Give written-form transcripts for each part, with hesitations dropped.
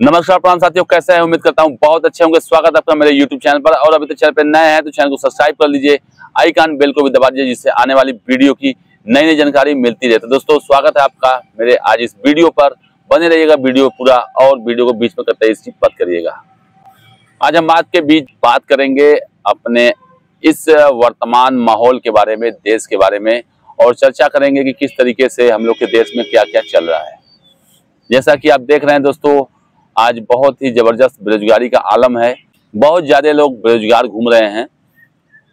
नमस्कार प्राण साथियों, कैसे हैं? उम्मीद करता हूं बहुत अच्छे होंगे। स्वागत है आपका मेरे YouTube चैनल पर। और अभी तक चैनल पर नए हैं तो चैनल को सब्सक्राइब कर लीजिए, आइकन बेल को भी दबा दीजिए, जिससे आने वाली वीडियो की नई नई जानकारी मिलती रहे। तो दोस्तों, स्वागत है आपका मेरे आज इस वीडियो पर। बने रहिएगा वीडियो पूरा, और वीडियो को बीच में करते स्किप मत करिएगा। आज हम आज के बीच बात करेंगे अपने इस वर्तमान माहौल के बारे में, देश के बारे में, और चर्चा करेंगे कि किस तरीके से हम लोग के देश में क्या क्या चल रहा है। जैसा कि आप देख रहे हैं दोस्तों, आज बहुत ही जबरदस्त बेरोजगारी का आलम है। बहुत ज्यादा लोग बेरोजगार घूम रहे हैं।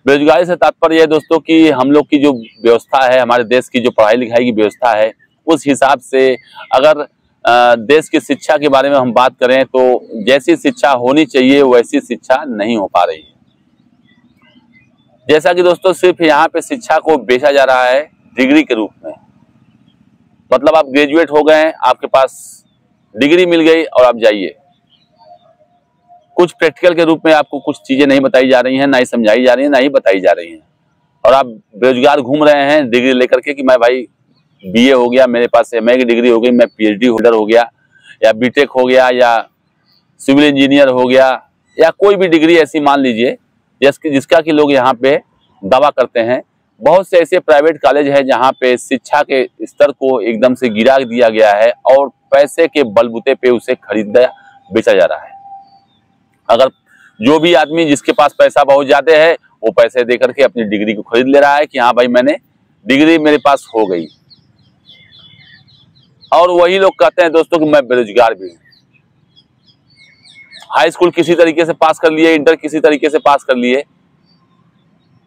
बेरोजगारी से तात्पर्य है दोस्तों कि हम लोग की जो व्यवस्था है, हमारे देश की जो पढ़ाई लिखाई की व्यवस्था है, उस हिसाब से अगर देश की शिक्षा के बारे में हम बात करें तो जैसी शिक्षा होनी चाहिए वैसी शिक्षा नहीं हो पा रही है। जैसा कि दोस्तों सिर्फ यहाँ पे शिक्षा को बेचा जा रहा है डिग्री के रूप में। मतलब आप ग्रेजुएट हो गए हैं, आपके पास डिग्री मिल गई और आप जाइए। कुछ प्रैक्टिकल के रूप में आपको कुछ चीजें नहीं बताई जा रही हैं, ना ही समझाई जा रही हैं, ना ही बताई जा रही हैं। और आप बेरोजगार घूम रहे हैं डिग्री लेकर के कि मैं भाई बीए हो गया, मेरे पास एमए की डिग्री हो गई, मैं पीएचडी होल्डर हो गया, या बीटेक हो गया, या सिविल इंजीनियर हो गया, या कोई भी डिग्री ऐसी मान लीजिए जिसका कि लोग यहाँ पे दावा करते हैं। बहुत से ऐसे प्राइवेट कॉलेज है जहाँ पे शिक्षा के स्तर को एकदम से गिरा दिया गया है और पैसे के बलबूते पे उसे खरीदा बेचा जा रहा है। अगर जो भी आदमी जिसके पास पैसा बहुत ज्यादा है, वो पैसे दे करके अपनी डिग्री को खरीद ले रहा है कि हाँ भाई मैंने डिग्री मेरे पास हो गई। और वही लोग कहते हैं दोस्तों कि मैं बेरोजगार भी हूँ। हाई स्कूल किसी तरीके से पास कर लिए, इंटर किसी तरीके से पास कर लिए,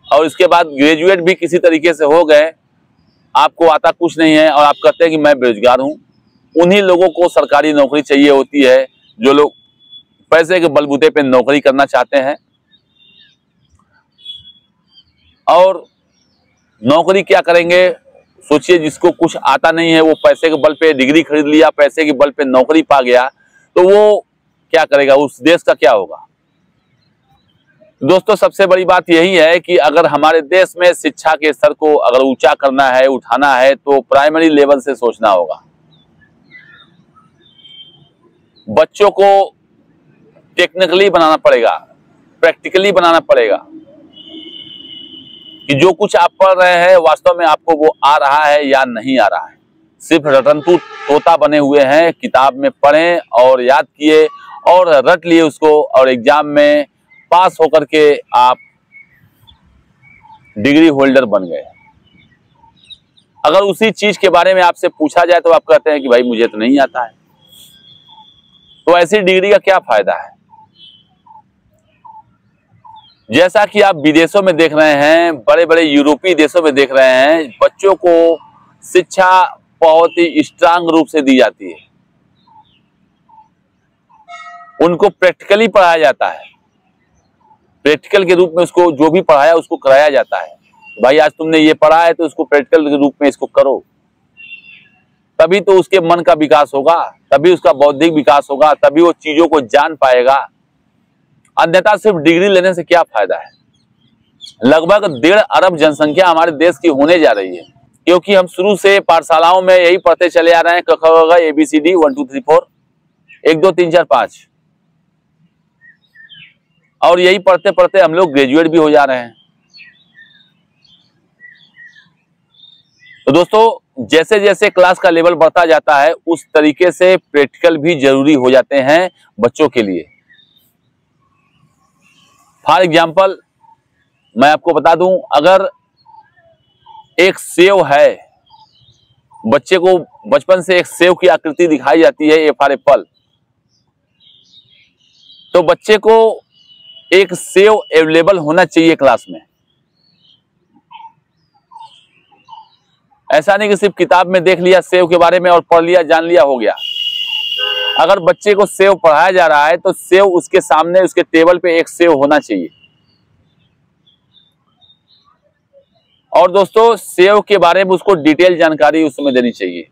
और इसके बाद ग्रेजुएट भी किसी तरीके से हो गए, आपको आता कुछ नहीं है और आप कहते हैं कि मैं बेरोजगार हूं। उन्हीं लोगों को सरकारी नौकरी चाहिए होती है, जो लोग पैसे के बलबूते पे नौकरी करना चाहते हैं। और नौकरी क्या करेंगे सोचिए, जिसको कुछ आता नहीं है वो पैसे के बल पे डिग्री खरीद लिया, पैसे के बल पे नौकरी पा गया, तो वो क्या करेगा? उस देश का क्या होगा? दोस्तों, सबसे बड़ी बात यही है कि अगर हमारे देश में शिक्षा के स्तर को अगर ऊंचा करना है, उठाना है, तो प्राइमरी लेवल से सोचना होगा। बच्चों को टेक्निकली बनाना पड़ेगा, प्रैक्टिकली बनाना पड़ेगा, कि जो कुछ आप पढ़ रहे हैं वास्तव में आपको वो आ रहा है या नहीं आ रहा है। सिर्फ रटंतू तोता बने हुए हैं, किताब में पढ़ें और याद किए और रट लिए उसको, और एग्जाम में पास होकर के आप डिग्री होल्डर बन गए। अगर उसी चीज के बारे में आपसे पूछा जाए तो आप कहते हैं कि भाई मुझे तो नहीं आता है। तो ऐसी डिग्री का क्या फायदा है? जैसा कि आप विदेशों में देख रहे हैं, बड़े बड़े यूरोपीय देशों में देख रहे हैं, बच्चों को शिक्षा बहुत ही स्ट्रांग रूप से दी जाती है। उनको प्रैक्टिकली पढ़ाया जाता है, प्रैक्टिकल के रूप में उसको जो भी पढ़ाया उसको कराया जाता है। भाई आज तुमने ये पढ़ा है तो इसको प्रैक्टिकल के रूप में इसको करो, तभी तो उसके मन का विकास होगा, तभी उसका बौद्धिक विकास होगा, तभी वो चीजों को जान पाएगा। अन्यथा सिर्फ डिग्री लेने से क्या फायदा है? लगभग 1.5 अरब जनसंख्या हमारे देश की होने जा रही है, क्योंकि हम शुरू से पाठशालाओं में यही पढ़ते चले आ रहे हैं, क ख ग घ ABCD 1 2 3 4 1 2 3 4 5, और यही पढ़ते पढ़ते हम लोग ग्रेजुएट भी हो जा रहे हैं। तो दोस्तों, जैसे जैसे क्लास का लेवल बढ़ता जाता है उस तरीके से प्रैक्टिकल भी जरूरी हो जाते हैं बच्चों के लिए। फॉर एग्जाम्पल मैं आपको बता दूं, अगर एक सेव है, बच्चे को बचपन से एक सेव की आकृति दिखाई जाती है, ए फॉर एप्पल, तो बच्चे को एक सेव अवेलेबल होना चाहिए क्लास में। ऐसा नहीं कि सिर्फ किताब में देख लिया सेव के बारे में और पढ़ लिया, जान लिया, हो गया। अगर बच्चे को सेव पढ़ाया जा रहा है तो सेव उसके सामने, उसके टेबल पे एक सेव होना चाहिए। और दोस्तों, सेव के बारे में उसको डिटेल जानकारी उस समय देनी चाहिए।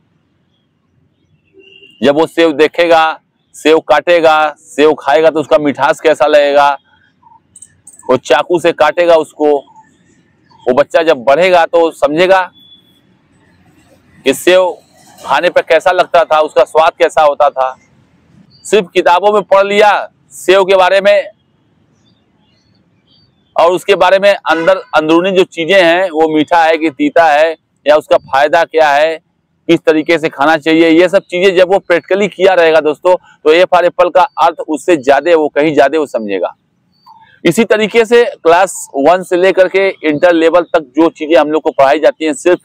जब वो सेव देखेगा, सेव काटेगा, सेव खाएगा तो उसका मिठास कैसा लगेगा, वो चाकू से काटेगा उसको, वो बच्चा जब बढ़ेगा तो समझेगा कि सेव खाने पर कैसा लगता था, उसका स्वाद कैसा होता था। सिर्फ किताबों में पढ़ लिया सेव के बारे में और उसके बारे में अंदरूनी जो चीजें हैं वो मीठा है कि तीता है या उसका फायदा क्या है, किस तरीके से खाना चाहिए, ये सब चीजें जब वो प्रैक्टिकली किया रहेगा दोस्तों तो ए फॉर एप्पल का अर्थ उससे ज्यादा वो कहीं ज्यादा वो समझेगा। इसी तरीके से क्लास 1 से लेकर के इंटर लेवल तक जो चीजें हम लोग को पढ़ाई जाती हैं सिर्फ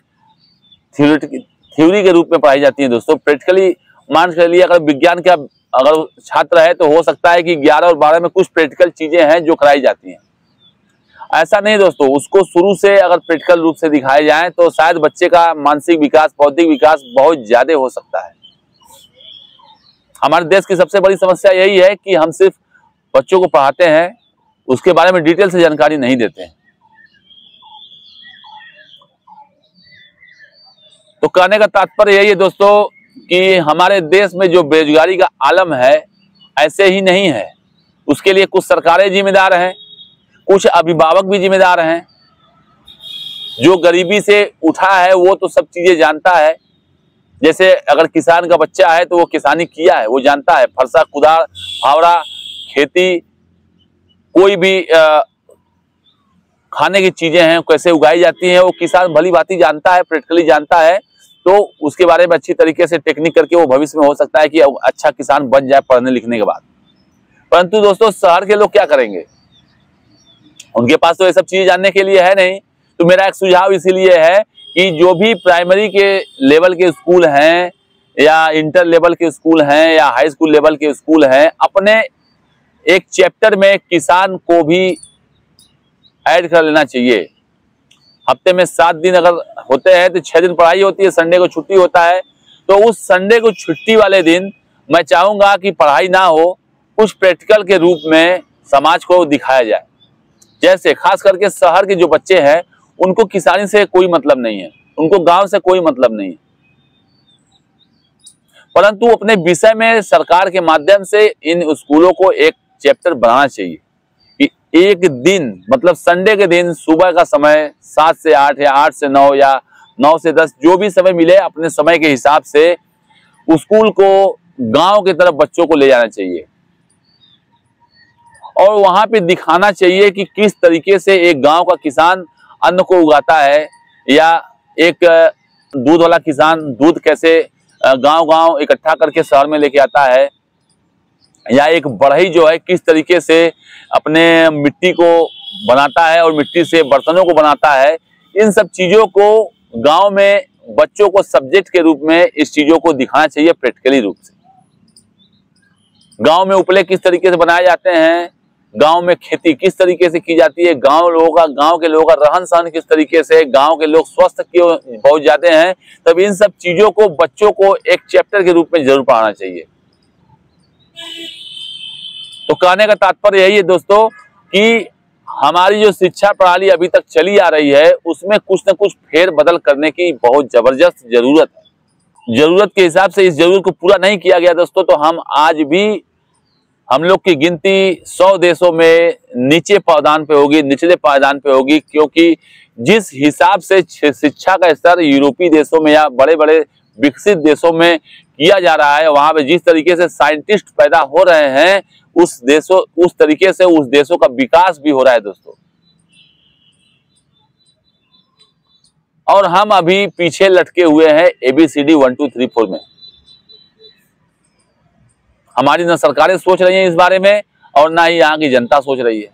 थ्योरी के रूप में पढ़ाई जाती हैं दोस्तों। प्रैक्टिकली मान कर लिए अगर विज्ञान का अगर छात्र है तो हो सकता है कि 11 और 12 में कुछ प्रैक्टिकल चीजें हैं जो कराई जाती हैं। ऐसा नहीं दोस्तों, उसको शुरू से अगर प्रैक्टिकल रूप से दिखाए जाए तो शायद बच्चे का मानसिक विकास, बौद्धिक विकास बहुत ज्यादा हो सकता है। हमारे देश की सबसे बड़ी समस्या यही है कि हम सिर्फ बच्चों को पढ़ाते हैं, उसके बारे में डिटेल से जानकारी नहीं देते हैं। तो कहने का तात्पर्य यही है दोस्तों कि हमारे देश में जो बेरोजगारी का आलम है ऐसे ही नहीं है, उसके लिए कुछ सरकारें जिम्मेदार हैं, कुछ अभिभावक भी जिम्मेदार हैं। जो गरीबी से उठा है वो तो सब चीजें जानता है। जैसे अगर किसान का बच्चा है तो वो किसानी किया है, वो जानता है फरसा, कुदाल, फावड़ा, खेती, कोई भी खाने की चीजें हैं कैसे उगाई जाती हैं वो किसान भली भांति जानता है, प्रैक्टिकली जानता है। तो उसके बारे में अच्छी तरीके से टेक्निक करके वो भविष्य में हो सकता है कि अच्छा किसान बन जाए पढ़ने लिखने के बाद। परंतु दोस्तों शहर के लोग क्या करेंगे, उनके पास तो ये सब चीजें जानने के लिए है नहीं। तो मेरा एक सुझाव इसीलिए है कि जो भी प्राइमरी के लेवल के स्कूल हैं या इंटर लेवल के स्कूल हैं या हाई स्कूल लेवल के स्कूल हैं, अपने एक चैप्टर में किसान को भी ऐड कर लेना चाहिए। हफ्ते में 7 दिन अगर होते हैं तो 6 दिन पढ़ाई होती है, संडे को छुट्टी होता है। तो उस संडे को छुट्टी वाले दिन मैं चाहूंगा कि पढ़ाई ना हो, कुछ प्रैक्टिकल के रूप में समाज को दिखाया जाए। जैसे खास करके शहर के जो बच्चे हैं उनको किसानी से कोई मतलब नहीं है, उनको गांव से कोई मतलब नहीं है, परंतु अपने विषय में सरकार के माध्यम से इन स्कूलों को एक चैप्टर बनाना चाहिए कि एक दिन मतलब संडे के दिन सुबह का समय 7 से 8 या 8 से 9 या 9 से 10 जो भी समय मिले अपने समय के हिसाब से स्कूल को गांव की तरफ बच्चों को ले जाना चाहिए और वहां पे दिखाना चाहिए कि किस तरीके से एक गांव का किसान अन्न को उगाता है या एक दूध वाला किसान दूध कैसे गांव-गांव इकट्ठा करके शहर में लेके आता है, या एक बढ़ई जो है किस तरीके से अपने मिट्टी को बनाता है और मिट्टी से बर्तनों को बनाता है। इन सब चीजों को गांव में बच्चों को सब्जेक्ट के रूप में इस चीजों को दिखाना चाहिए प्रैक्टिकली रूप से। गांव में उपले किस तरीके से बनाए जाते हैं, गांव में खेती किस तरीके से की जाती है, गांव के लोगों का रहन सहन किस तरीके से, गांव के लोग स्वस्थ क्यों बहुत ज्यादा हैं, तब इन सब चीजों को बच्चों को एक चैप्टर के रूप में जरूर पढ़ाना चाहिए। तो कहने का तात्पर्य यही है दोस्तों कि हमारी जो शिक्षा प्रणाली अभी तक चली आ रही है उसमें कुछ न कुछ फेर बदल करने की बहुत जबरदस्त जरूरत है। जरूरत के हिसाब से इस जरूरत को पूरा नहीं किया गया दोस्तों तो हम आज भी हम लोग की गिनती 100 देशों में नीचे पायदान पे होगी, निचले पायदान पे होगी, क्योंकि जिस हिसाब से शिक्षा का स्तर यूरोपीय देशों में या बड़े बड़े विकसित देशों में किया जा रहा है, वहां पे जिस तरीके से साइंटिस्ट पैदा हो रहे हैं उस तरीके से उस देशों का विकास भी हो रहा है दोस्तों। और हम अभी पीछे लटके हुए हैं ABCD 1 2 3 4 में। हमारी न सरकारें सोच रही हैं इस बारे में और ना ही यहाँ की जनता सोच रही है,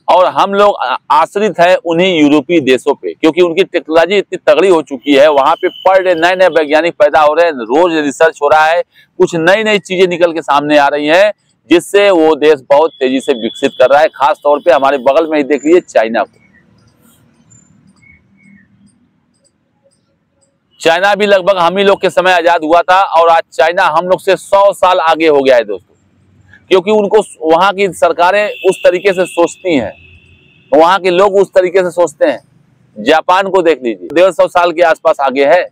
और हम लोग आश्रित है उन्हीं यूरोपीय देशों पे, क्योंकि उनकी टेक्नोलॉजी इतनी तगड़ी हो चुकी है। वहां पे पर डे नए नए वैज्ञानिक पैदा हो रहे हैं, रोज रिसर्च हो रहा है, कुछ नई नई चीजें निकल के सामने आ रही हैं जिससे वो देश बहुत तेजी से विकसित कर रहा है। खास तौर पे हमारे बगल में ही देख लीजिए चाइना को। चाइना भी लगभग हम ही लोग के समय आजाद हुआ था और आज चाइना हम लोग से 100 साल आगे हो गया है दोस्तों, क्योंकि उनको वहां की सरकारें उस तरीके से सोचती हैं, वहां के लोग उस तरीके से सोचते हैं। जापान को देख लीजिए, 150 साल के आसपास आगे है।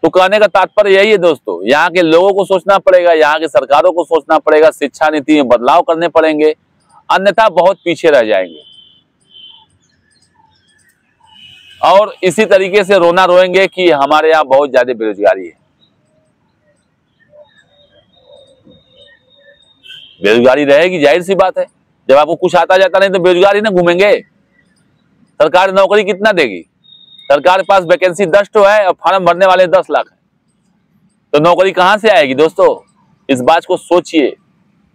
तो कहने का तात्पर्य यही है दोस्तों, यहाँ के लोगों को सोचना पड़ेगा, यहाँ की सरकारों को सोचना पड़ेगा, शिक्षा नीति में बदलाव करने पड़ेंगे, अन्यथा बहुत पीछे रह जाएंगे। और इसी तरीके से रोना रोएंगे कि हमारे यहाँ बहुत ज्यादा बेरोजगारी है। बेरोजगारी रहेगी, जाहिर सी बात है। जब आपको कुछ आता जाता नहीं तो बेरोजगार ही ना घूमेंगे। सरकार नौकरी कितना देगी? सरकार के पास वैकेंसी 10 तो है और फॉर्म भरने वाले 10 लाख है, तो नौकरी कहां से आएगी? दोस्तों इस बात को सोचिए,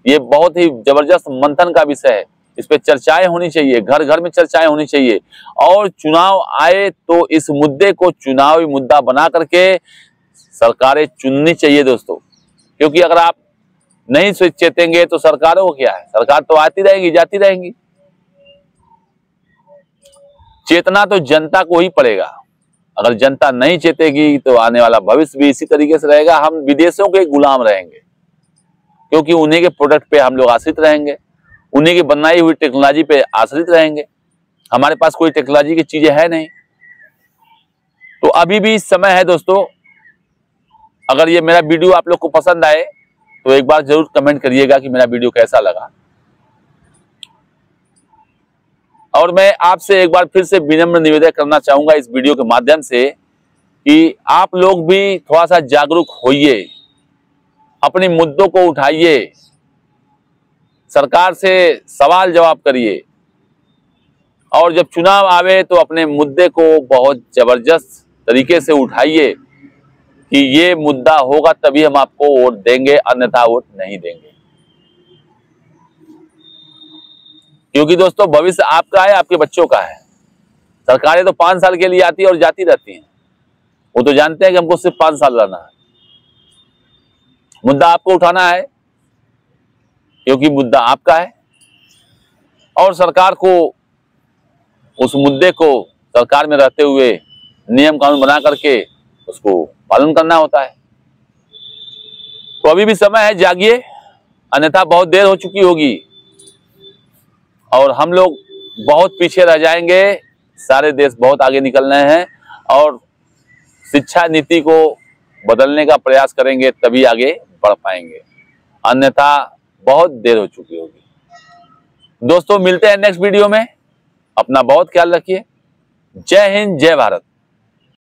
ये बहुत ही जबरदस्त मंथन का विषय है। इस पे चर्चाएं होनी चाहिए, घर घर में चर्चाएं होनी चाहिए। और चुनाव आए तो इस मुद्दे को चुनावी मुद्दा बना करके सरकारें चुननी चाहिए दोस्तों। क्योंकि अगर आप नहीं चेतेंगे तो सरकारों को क्या है, सरकार तो आती रहेंगी जाती रहेंगी। चेतना तो जनता को ही पड़ेगा। अगर जनता नहीं चेतेगी तो आने वाला भविष्य भी इसी तरीके से रहेगा। हम विदेशों के गुलाम रहेंगे, क्योंकि उन्हीं के प्रोडक्ट पे हम लोग आश्रित रहेंगे, उन्हीं की बनाई हुई टेक्नोलॉजी पे आश्रित रहेंगे। हमारे पास कोई टेक्नोलॉजी की चीजें है नहीं। तो अभी भी समय है दोस्तों। अगर ये मेरा वीडियो आप लोग को पसंद आए तो एक बार जरूर कमेंट करिएगा कि मेरा वीडियो कैसा लगा। और मैं आपसे एक बार फिर से विनम्र निवेदन करना चाहूंगा इस वीडियो के माध्यम से कि आप लोग भी थोड़ा सा जागरूक होइए, अपने मुद्दों को उठाइए, सरकार से सवाल जवाब करिए, और जब चुनाव आवे तो अपने मुद्दे को बहुत जबरदस्त तरीके से उठाइए कि ये मुद्दा होगा तभी हम आपको वोट देंगे, अन्यथा वोट नहीं देंगे। क्योंकि दोस्तों भविष्य आपका है, आपके बच्चों का है। सरकारें तो 5 साल के लिए आती है और जाती रहती हैं। वो तो जानते हैं कि हमको सिर्फ 5 साल रहना है। मुद्दा आपको उठाना है क्योंकि मुद्दा आपका है, और सरकार को उस मुद्दे को सरकार में रहते हुए नियम कानून बना करके उसको पालन करना होता है। तो अभी भी समय है, जागिए, अन्यथा बहुत देर हो चुकी होगी और हम लोग बहुत पीछे रह जाएंगे। सारे देश बहुत आगे निकल रहे हैं और शिक्षा नीति को बदलने का प्रयास करेंगे तभी आगे बढ़ पाएंगे, अन्यथा बहुत देर हो चुकी होगी। दोस्तों मिलते हैं नेक्स्ट वीडियो में। अपना बहुत ख्याल रखिए। जय हिंद, जय भारत।